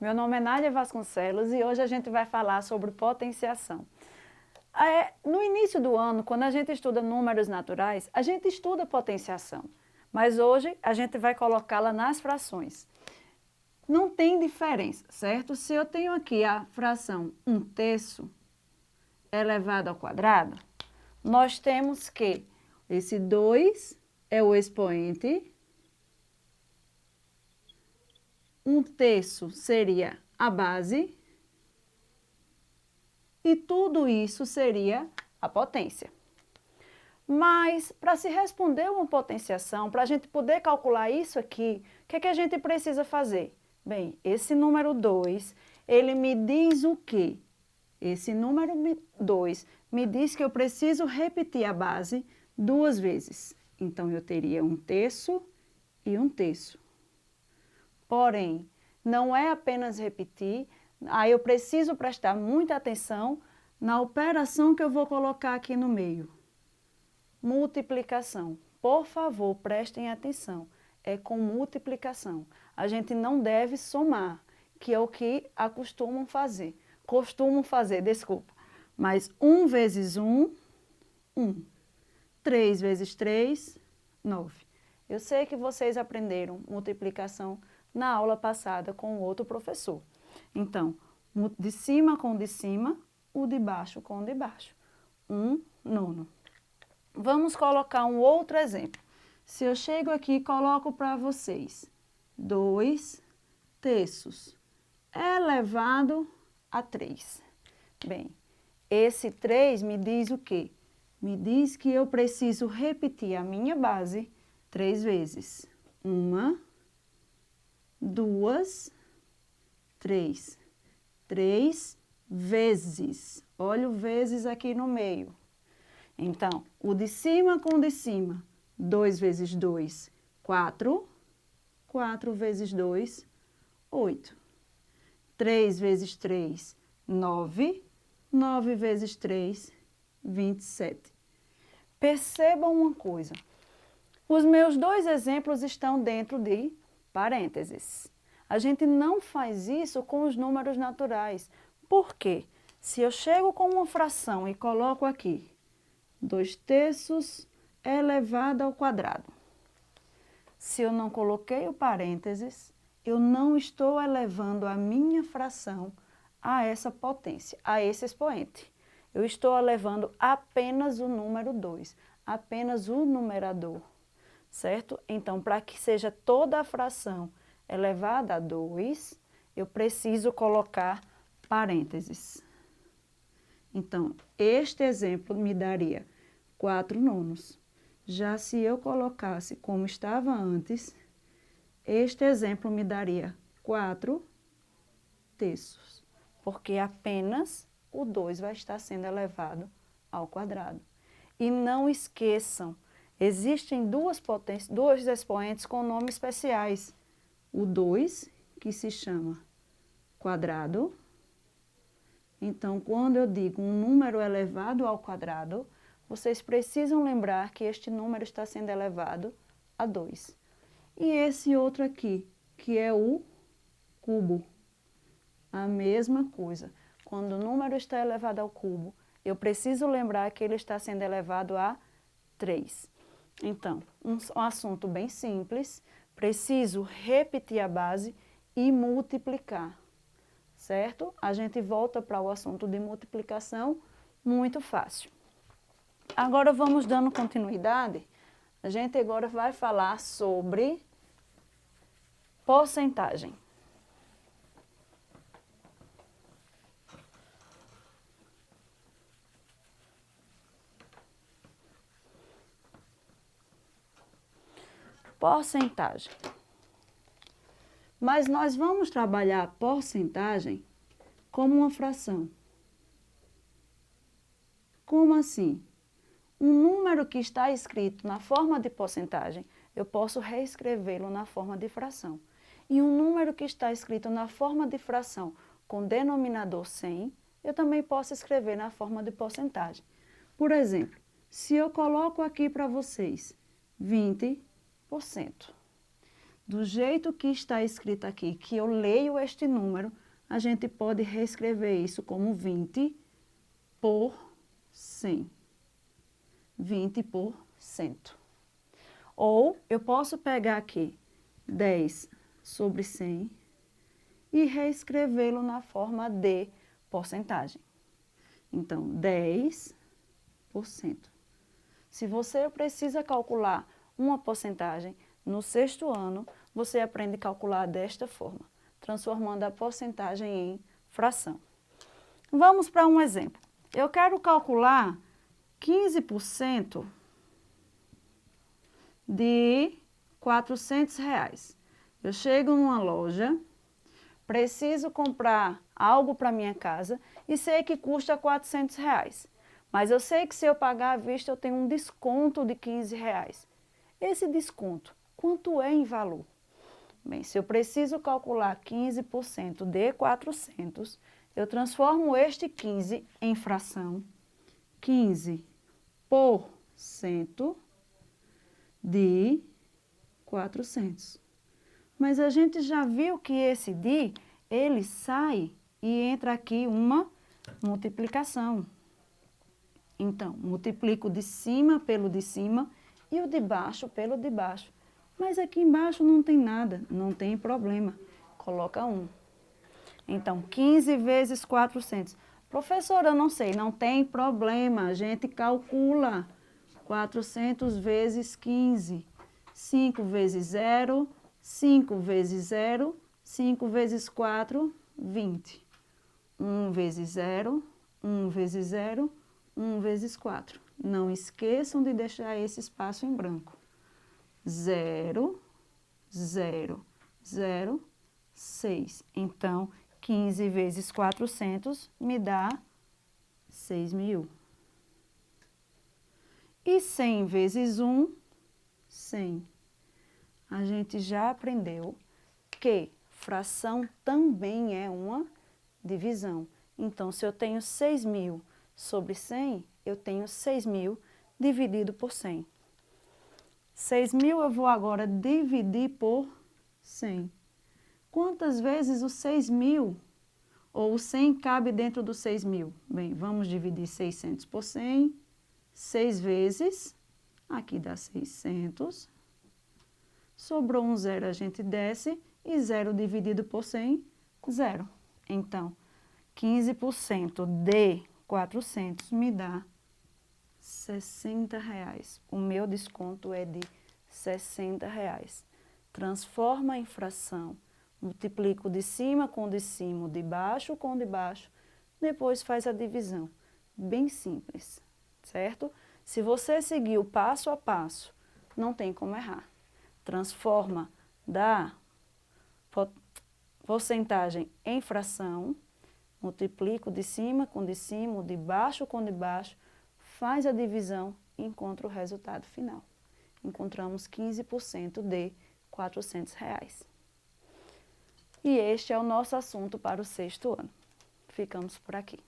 Meu nome é Nádia Vasconcelos e hoje a gente vai falar sobre potenciação. No início do ano, quando a gente estuda números naturais, a gente estuda potenciação, mas hoje a gente vai colocá-la nas frações. Não tem diferença, certo? Se eu tenho aqui a fração 1/3 elevado ao quadrado, nós temos que esse 2 é o expoente, 1/3 seria a base, e tudo isso seria a potência. Mas, para se responder uma potenciação, para a gente poder calcular isso aqui, o que é que a gente precisa fazer? Bem, esse número 2, ele me diz o quê? Esse número 2 me diz que eu preciso repetir a base 2 vezes. Então, eu teria 1/3 e 1/3. Porém, não é apenas repetir, aí eu preciso prestar muita atenção na operação que eu vou colocar aqui no meio. Multiplicação. Por favor, prestem atenção. É com multiplicação. A gente não deve somar, que é o que costumam fazer. Mas 1 vezes 1, 1. 3 vezes 3, 9. Eu sei que vocês aprenderam multiplicação na aula passada com outro professor. Então, de cima com de cima, o de baixo com o de baixo. 1/9. Vamos colocar um outro exemplo. Se eu chego aqui e coloco para vocês 2/3 elevado a 3. Bem, esse 3 me diz o quê? Me diz que eu preciso repetir a minha base 3 vezes. 1, 2, 3. 3 vezes. Olha o vezes aqui no meio. Então, o de cima com o de cima. 2 vezes 2, 4. 4 vezes 2, 8. 3 vezes 3, 9. 9 vezes 3, 27. Percebam uma coisa. Os meus dois exemplos estão dentro de parênteses. A gente não faz isso com os números naturais. Por quê? Se eu chego com uma fração e coloco aqui 2/3 elevado ao quadrado. Se eu não coloquei o parênteses, eu não estou elevando a minha fração a essa potência, a esse expoente. Eu estou elevando apenas o número 2, apenas o numerador, certo? Então, para que seja toda a fração elevada a 2, eu preciso colocar parênteses. Então, este exemplo me daria 4/9. Já se eu colocasse como estava antes, este exemplo me daria 4/3, porque apenas o 2 vai estar sendo elevado ao quadrado. E não esqueçam, existem dois expoentes com nomes especiais. O 2, que se chama quadrado. Então, quando eu digo um número elevado ao quadrado, vocês precisam lembrar que este número está sendo elevado a 2. E esse outro aqui, que é o cubo. A mesma coisa. Quando o número está elevado ao cubo, eu preciso lembrar que ele está sendo elevado a 3. Então, um assunto bem simples, preciso repetir a base e multiplicar, certo? A gente volta para o assunto de multiplicação, muito fácil. Agora vamos dando continuidade. A gente agora vai falar sobre porcentagem. Porcentagem. Mas nós vamos trabalhar a porcentagem como uma fração. Como assim? Um número que está escrito na forma de porcentagem, eu posso reescrevê-lo na forma de fração. E um número que está escrito na forma de fração com denominador 100, eu também posso escrever na forma de porcentagem. Por exemplo, se eu coloco aqui para vocês 20%. do jeito que está escrito aqui, que eu leio este número, a gente pode reescrever isso como 20 por 100. 20%. Ou eu posso pegar aqui 10 sobre 100 e reescrevê-lo na forma de porcentagem. Então, 10%. Se você precisa calcular uma porcentagem, no 6º ano, você aprende a calcular desta forma, transformando a porcentagem em fração. Vamos para um exemplo. Eu quero calcular 15% de R$400. Eu chego numa loja, preciso comprar algo para minha casa e sei que custa R$400. Mas eu sei que se eu pagar à vista eu tenho um desconto de R$15. Esse desconto, quanto é em valor? Bem, se eu preciso calcular 15% de 400, eu transformo este 15 em fração. 15% de 400. Mas a gente já viu que esse de, ele sai e entra aqui uma multiplicação. Então, multiplico de cima pelo de cima e o de baixo pelo de baixo. Mas aqui embaixo não tem nada, não tem problema. Coloca 1. Então, 15 vezes 400. Professora, eu não sei, não tem problema, a gente calcula. 400 vezes 15. 5 vezes 0, 5 vezes 0, 5 vezes 4, 20. 1 vezes 0, 1 vezes 0, 1 vezes 4. Não esqueçam de deixar esse espaço em branco. 0, 0, 0, 6. Então, 15 vezes 400 me dá 6.000. E 100 vezes 1, 100. A gente já aprendeu que fração também é uma divisão. Então, se eu tenho 6.000 sobre 100, eu tenho 6.000 dividido por 100. 6.000 eu vou agora dividir por 100. Quantas vezes o 6.000 ou o 100 cabe dentro do 6.000? Bem, vamos dividir 600 por 100. 6 vezes, aqui dá 600. Sobrou um 0, a gente desce. E 0 dividido por 100, 0. Então, 15% de 400 me dá R$60. O meu desconto é de R$60. Transforma em fração. Multiplico de cima com de cima, de baixo com de baixo. Depois faz a divisão. Bem simples, certo? Se você seguir o passo a passo, não tem como errar. Transforma da porcentagem em fração. Multiplico de cima com de cima, de baixo com de baixo, faz a divisão e encontra o resultado final. Encontramos 15% de R$400. E este é o nosso assunto para o 6º ano. Ficamos por aqui.